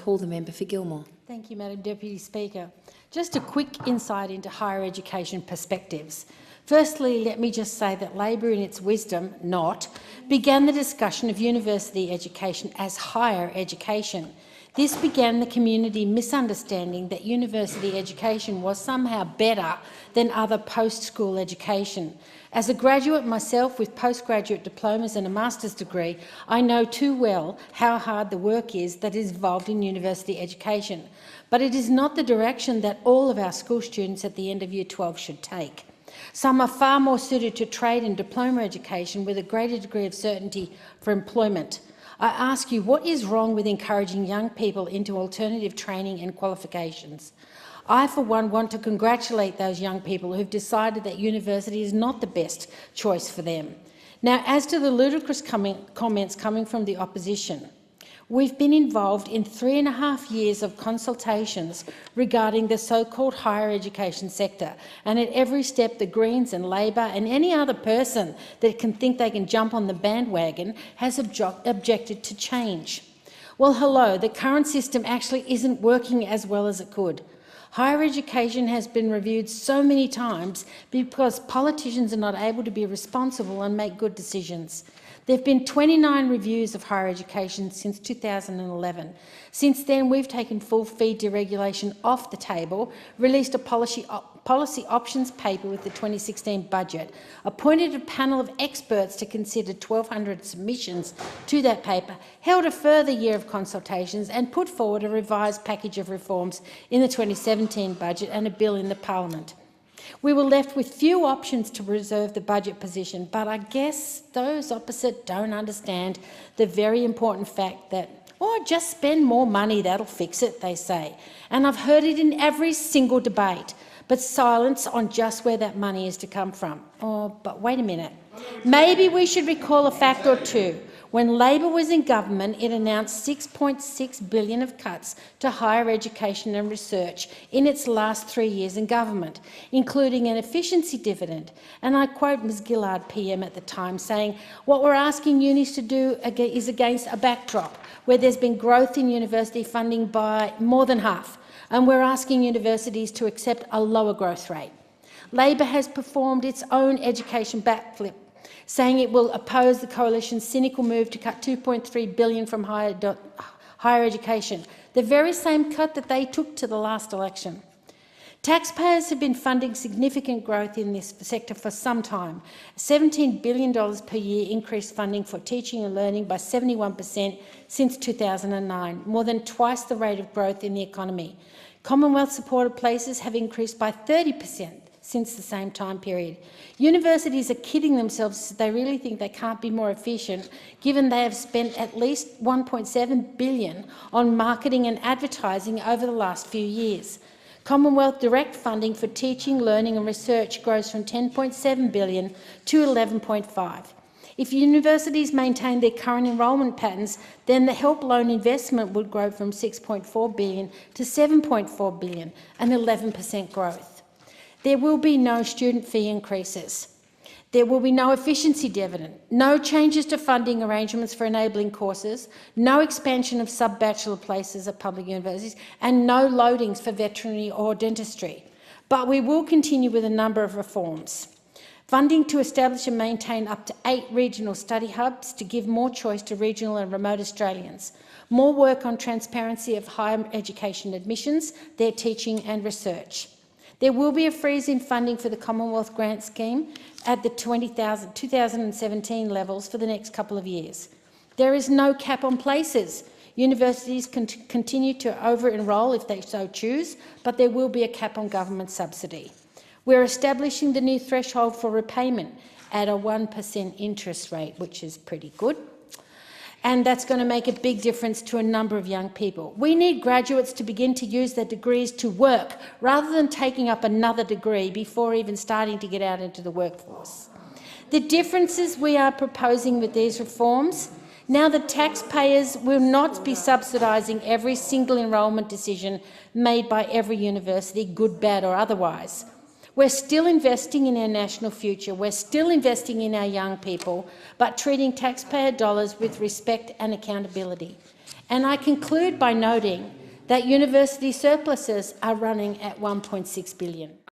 call the member for Gilmore. Thank you, Madam Deputy Speaker. Just a quick insight into higher education perspectives. Firstly, let me just say that Labor, in its wisdom, began the discussion of university education as higher education. This began the community misunderstanding that university education was somehow better than other post-school education. As a graduate myself with postgraduate diplomas and a master's degree, I know too well how hard the work is that is involved in university education. But it is not the direction that all of our school students at the end of Year 12 should take. Some are far more suited to trade and diploma education with a greater degree of certainty for employment. I ask you, what is wrong with encouraging young people into alternative training and qualifications? I, for one, want to congratulate those young people who've decided that university is not the best choice for them. Now, as to the ludicrous comments coming from the opposition, we've been involved in 3.5 years of consultations regarding the so-called higher education sector, and at every step the Greens and Labor and any other person that can think they can jump on the bandwagon has objected to change. Well, hello, the current system actually isn't working as well as it could. Higher education has been reviewed so many times because politicians are not able to be responsible and make good decisions. There have been 29 reviews of higher education since 2011. Since then, we've taken full fee deregulation off the table, released a policy options paper with the 2016 budget, appointed a panel of experts to consider 1,200 submissions to that paper, held a further year of consultations and put forward a revised package of reforms in the 2017 budget and a bill in the Parliament. We were left with few options to preserve the budget position, but I guess those opposite don't understand the very important fact that, just spend more money, that'll fix it, they say. And I've heard it in every single debate, but silence on just where that money is to come from. But wait a minute. Maybe we should recall a fact or two. When Labor was in government, it announced $6.6 billion of cuts to higher education and research in its last 3 years in government, including an efficiency dividend. And I quote Ms Gillard PM at the time saying, "What we're asking unis to do is against a backdrop where there's been growth in university funding by more than half, and we're asking universities to accept a lower growth rate." Labor has performed its own education backflip, saying it will oppose the coalition's cynical move to cut $2.3 billion from higher education, the very same cut that they took to the last election. Taxpayers have been funding significant growth in this sector for some time. $17 billion per year increased funding for teaching and learning by 71% since 2009, more than twice the rate of growth in the economy. Commonwealth-supported places have increased by 30% since the same time period. Universities are kidding themselves. They really think they can't be more efficient, given they have spent at least $1.7 billion on marketing and advertising over the last few years. Commonwealth direct funding for teaching, learning and research grows from $10.7 billion to $11.5 billion. If universities maintain their current enrolment patterns, then the help loan investment would grow from $6.4 billion to $7.4 billion, an 11% growth. There will be no student fee increases. There will be no efficiency dividend, no changes to funding arrangements for enabling courses, no expansion of sub-bachelor places at public universities, and no loadings for veterinary or dentistry. But we will continue with a number of reforms. Funding to establish and maintain up to 8 regional study hubs to give more choice to regional and remote Australians. More work on transparency of higher education admissions, their teaching and research. There will be a freeze in funding for the Commonwealth Grant Scheme at the 2017 levels for the next couple of years. There is no cap on places. Universities can continue to over-enrol if they so choose, but there will be a cap on government subsidy. We're establishing the new threshold for repayment at a 1% interest rate, which is pretty good. And that's going to make a big difference to a number of young people. We need graduates to begin to use their degrees to work rather than taking up another degree before even starting to get out into the workforce. The differences we are proposing with these reforms, now the taxpayers will not be subsidising every single enrolment decision made by every university, good, bad or otherwise. We're still investing in our national future, we're still investing in our young people, but treating taxpayer dollars with respect and accountability. And I conclude by noting that university surpluses are running at $1.6 billion.